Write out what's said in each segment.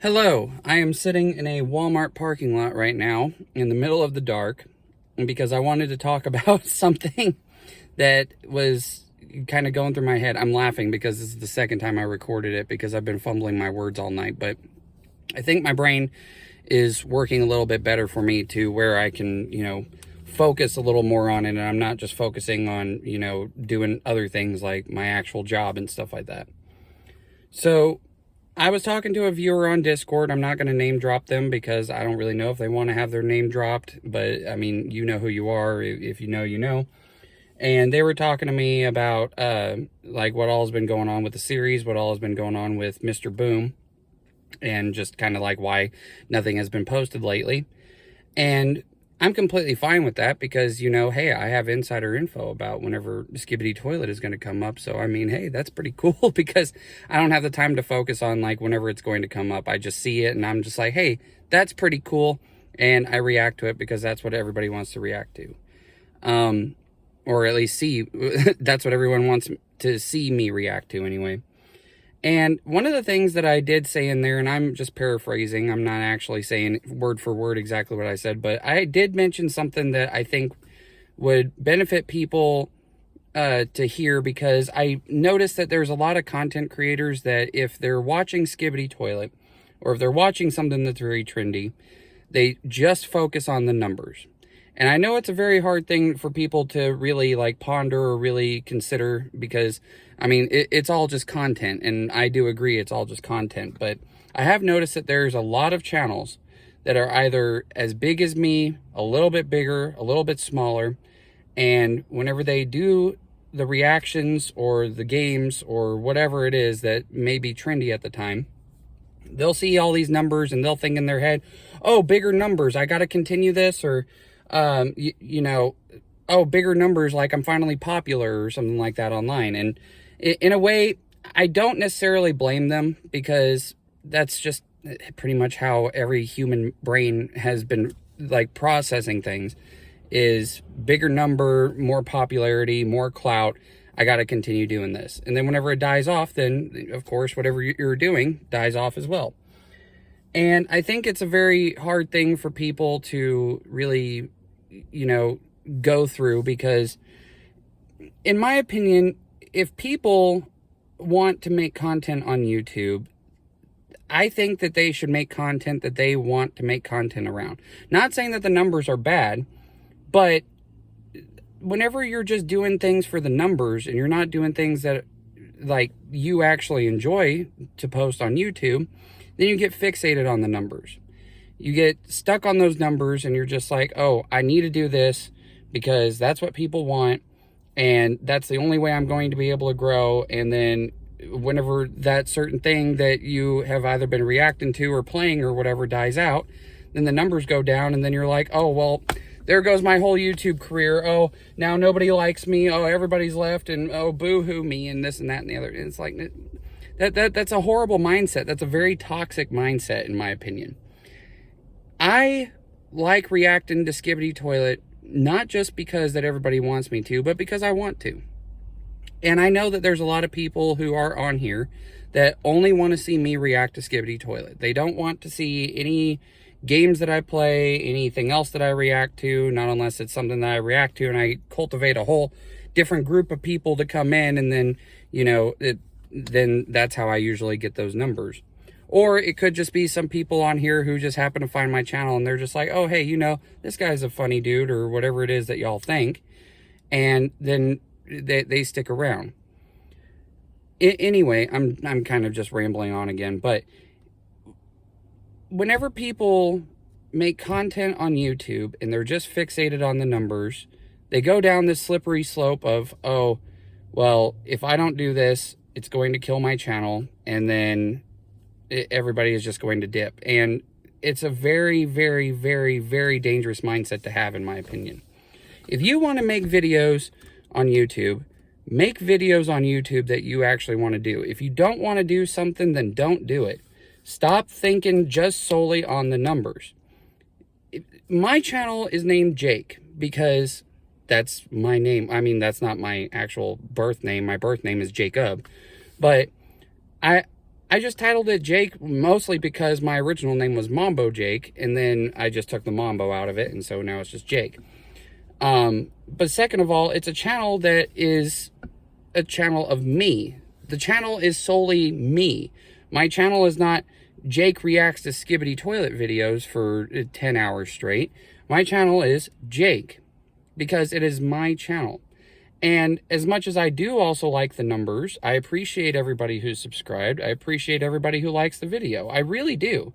Hello, I am sitting in a Walmart parking lot right now in the middle of the dark because I wanted to talk about something that was kind of going through my head. I'm laughing because this is the second time I recorded it because I've been fumbling my words all night, but I think my brain is working a little bit better for me to where I can, focus a little more on it, and I'm not just focusing on, doing other things like my actual job and stuff like that. So, I was talking to a viewer on Discord. I'm not going to name drop them because I don't really know if they want to have their name dropped. But, I mean, you know who you are. If you know, you know. And they were talking to me about, like, what all has been going on with the series, what all has been going on with Mr. Boom, and just kind of like why nothing has been posted lately. And I'm completely fine with that because, hey, I have insider info about whenever Skibidi Toilet is going to come up. So, I mean, hey, that's pretty cool because I don't have the time to focus on, like, whenever it's going to come up. I just see it and I'm just like, hey, that's pretty cool. And I react to it because that's what everybody wants to react to. Or at least see. That's what everyone wants to see me react to anyway. And one of the things that I did say in there, and I'm just paraphrasing, I'm not actually saying word for word exactly what I said, but I did mention something that I think would benefit people to hear, because I noticed that there's a lot of content creators that if they're watching Skibidi Toilet, or if they're watching something that's very trendy, they just focus on the numbers. And I know it's a very hard thing for people to really like ponder or really consider because, I mean, it's all just content. And I do agree it's all just content. But I have noticed that there's a lot of channels that are either as big as me, a little bit bigger, a little bit smaller. And whenever they do the reactions or the games or whatever it is that may be trendy at the time, they'll see all these numbers and they'll think in their head, oh, bigger numbers, I got to continue this, or oh, bigger numbers, like I'm finally popular or something like that online. And in a way, I don't necessarily blame them because that's just pretty much how every human brain has been like processing things, is bigger number, more popularity, more clout. I got to continue doing this. And then whenever it dies off, then of course, whatever you're doing dies off as well. And I think it's a very hard thing for people to really, go through because, in my opinion, if people want to make content on YouTube, I think that they should make content that they want to make content around. Not saying that the numbers are bad, but whenever you're just doing things for the numbers and you're not doing things that like you actually enjoy to post on YouTube, then you get fixated on the numbers. You get stuck on those numbers and you're just like, oh, I need to do this because that's what people want. And that's the only way I'm going to be able to grow. And then whenever that certain thing that you have either been reacting to or playing or whatever dies out, then the numbers go down. And then you're like, oh, well, there goes my whole YouTube career. Oh, now nobody likes me. Oh, everybody's left. And oh, boo-hoo me and this and that and the other. And it's like, that's a horrible mindset. That's a very toxic mindset, in my opinion. I like reacting to Skibidi Toilet, not just because that everybody wants me to, but because I want to. And I know that there's a lot of people who are on here that only want to see me react to Skibidi Toilet. They don't want to see any games that I play, anything else that I react to, not unless it's something that I react to and I cultivate a whole different group of people to come in, and then, then that's how I usually get those numbers. Or it could just be some people on here who just happen to find my channel and they're just like, oh, hey, this guy's a funny dude, or whatever it is that y'all think. And then they stick around. Anyway, I'm kind of just rambling on again, but whenever people make content on YouTube and they're just fixated on the numbers, they go down this slippery slope of, oh, well, if I don't do this, it's going to kill my channel, and then everybody is just going to dip. And it's a very, very, very, very dangerous mindset to have, in my opinion. If you want to make videos on YouTube, make videos on YouTube that you actually want to do. If you don't want to do something, then don't do it. Stop thinking just solely on the numbers. My channel is named Jake because that's my name. I mean, that's not my actual birth name. My birth name is Jacob. But I just titled it Jake mostly because my original name was Mambo Jake, and then I just took the Mambo out of it, and so now it's just Jake. But second of all, it's a channel that is a channel of me. The channel is solely me. My channel is not Jake reacts to Skibidi Toilet videos for 10 hours straight. My channel is Jake, because it is my channel. And as much as I do also like the numbers, I appreciate everybody who's subscribed. I appreciate everybody who likes the video. I really do.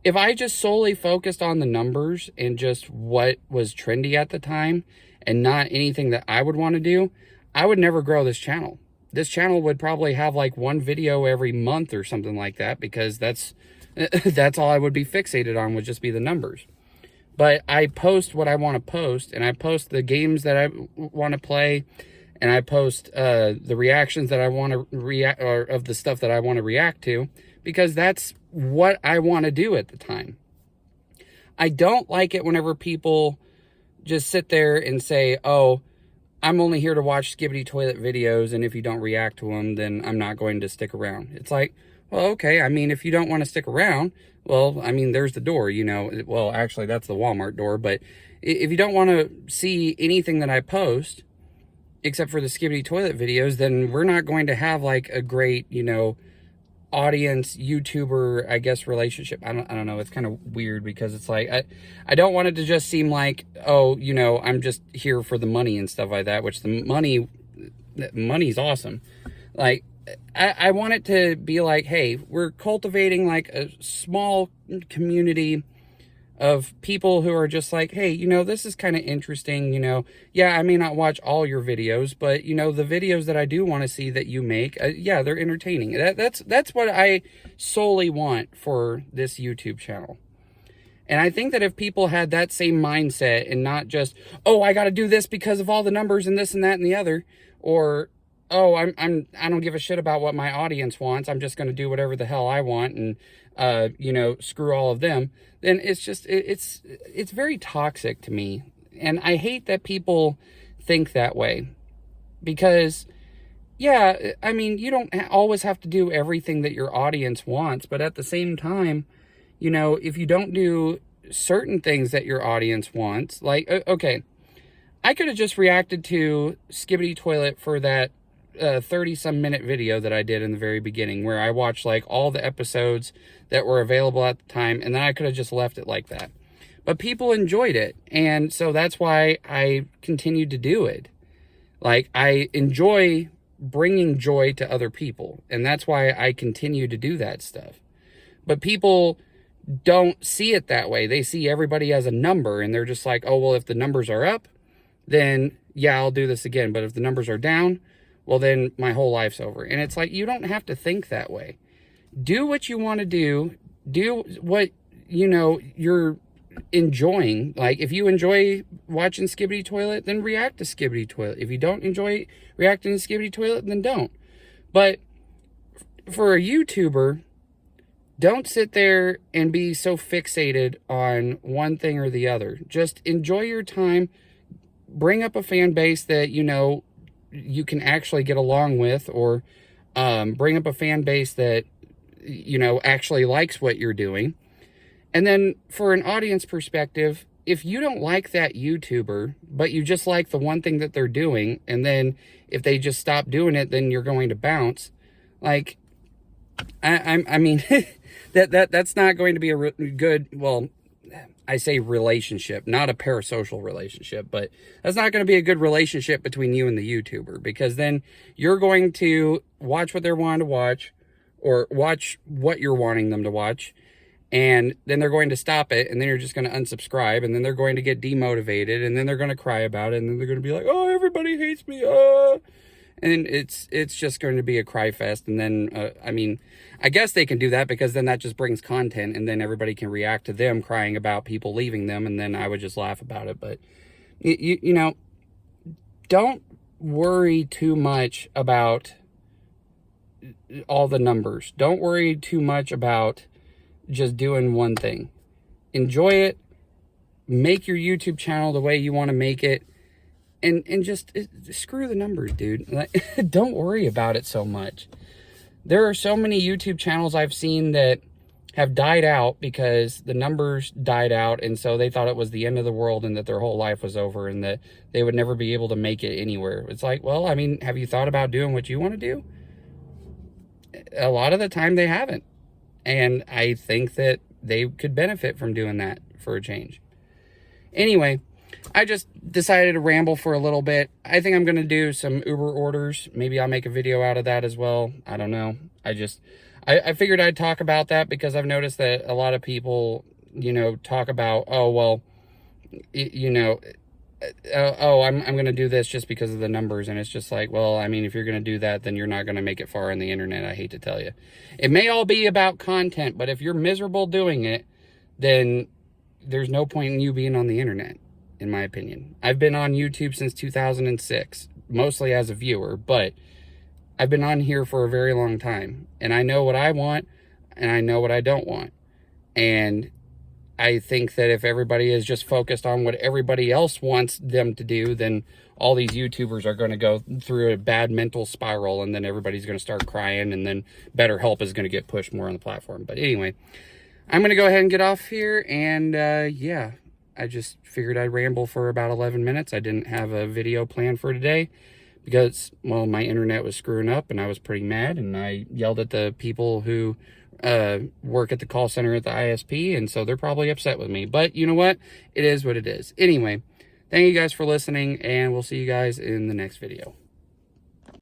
If I just solely focused on the numbers and just what was trendy at the time and not anything that I would want to do, I would never grow this channel. This channel would probably have like one video every month or something like that, because that's all I would be fixated on, would just be the numbers. But I post what I want to post, and I post the games that I want to play, and I post the reactions that I want to react, or of the stuff that I want to react to, because that's what I want to do at the time. I don't like it whenever people just sit there and say, oh, I'm only here to watch Skibidi Toilet videos, and if you don't react to them, then I'm not going to stick around. It's like, well, okay, I mean, if you don't want to stick around, well, I mean, there's the door, you know. Well, actually, that's the Walmart door, but if you don't want to see anything that I post, except for the Skibidi Toilet videos, then we're not going to have, like, a great, you know, audience, YouTuber, I guess, relationship. I don't know, it's kind of weird, because it's like, I don't want it to just seem like, oh, you know, I'm just here for the money and stuff like that, which the money's awesome. Like, I want it to be like, hey, we're cultivating like a small community of people who are just like, hey, you know, this is kind of interesting, you know. Yeah, I may not watch all your videos, but, you know, the videos that I do want to see that you make, yeah, they're entertaining. That's what I solely want for this YouTube channel. And I think that if people had that same mindset and not just, oh, I got to do this because of all the numbers and this and that and the other, or, oh, I don't give a shit about what my audience wants, I'm just going to do whatever the hell I want and, you know, screw all of them, then it's just, it's very toxic to me. And I hate that people think that way, because, yeah, I mean, you don't always have to do everything that your audience wants, but at the same time, you know, if you don't do certain things that your audience wants, like, okay, I could have just reacted to Skibidi Toilet for that 30-some minute video that I did in the very beginning, where I watched like all the episodes that were available at the time, and then I could have just left it like that. But people enjoyed it, and so that's why I continued to do it. Like, I enjoy bringing joy to other people, and that's why I continue to do that stuff. But people don't see it that way. They see everybody as a number, and they're just like, oh, well, if the numbers are up, then yeah, I'll do this again. But if the numbers are down, well, then my whole life's over. And it's like, you don't have to think that way. Do what you want to do. Do what, you know, you're enjoying. Like, if you enjoy watching Skibidi Toilet, then react to Skibidi Toilet. If you don't enjoy reacting to Skibidi Toilet, then don't. But for a YouTuber, don't sit there and be so fixated on one thing or the other. Just enjoy your time. Bring up a fan base that, you know, you can actually get along with, or bring up a fan base that, you know, actually likes what you're doing. And then for an audience perspective, if you don't like that YouTuber, but you just like the one thing that they're doing, and then if they just stop doing it, then you're going to bounce. Like, I mean, that's not going to be a good, well, I say relationship, not a parasocial relationship, but that's not going to be a good relationship between you and the YouTuber, because then you're going to watch what they're wanting to watch, or watch what you're wanting them to watch, and then they're going to stop it, and then you're just going to unsubscribe, and then they're going to get demotivated, and then they're going to cry about it, and then they're going to be like, oh, everybody hates me, and it's just going to be a cry fest. And then, I mean, I guess they can do that, because then that just brings content, and then everybody can react to them crying about people leaving them, and then I would just laugh about it. But, you know, don't worry too much about all the numbers. Don't worry too much about just doing one thing. Enjoy it. Make your YouTube channel the way you want to make it. And just screw the numbers, dude. Like, don't worry about it so much. There are so many YouTube channels I've seen that have died out because the numbers died out, and so they thought it was the end of the world and that their whole life was over and that they would never be able to make it anywhere. It's like, well, I mean, have you thought about doing what you want to do? A lot of the time they haven't. And I think that they could benefit from doing that for a change. Anyway, I just decided to ramble for a little bit. I think I'm going to do some Uber orders. Maybe I'll make a video out of that as well. I don't know. I figured I'd talk about that because I've noticed that a lot of people, you know, talk about, oh, well, you know, I'm going to do this just because of the numbers. And it's just like, well, I mean, if you're going to do that, then you're not going to make it far on the internet. I hate to tell you. It may all be about content, but if you're miserable doing it, then there's no point in you being on the internet, in my opinion. I've been on YouTube since 2006, mostly as a viewer, but I've been on here for a very long time, and I know what I want, and I know what I don't want. And I think that if everybody is just focused on what everybody else wants them to do, then all these YouTubers are going to go through a bad mental spiral, and then everybody's going to start crying, and then BetterHelp is going to get pushed more on the platform. But anyway, I'm going to go ahead and get off here, and yeah, I just figured I'd ramble for about 11 minutes. I didn't have a video planned for today because, well, my internet was screwing up, and I was pretty mad, and I yelled at the people who work at the call center at the ISP, and so they're probably upset with me. But you know what? It is what it is. Anyway, thank you guys for listening, and we'll see you guys in the next video.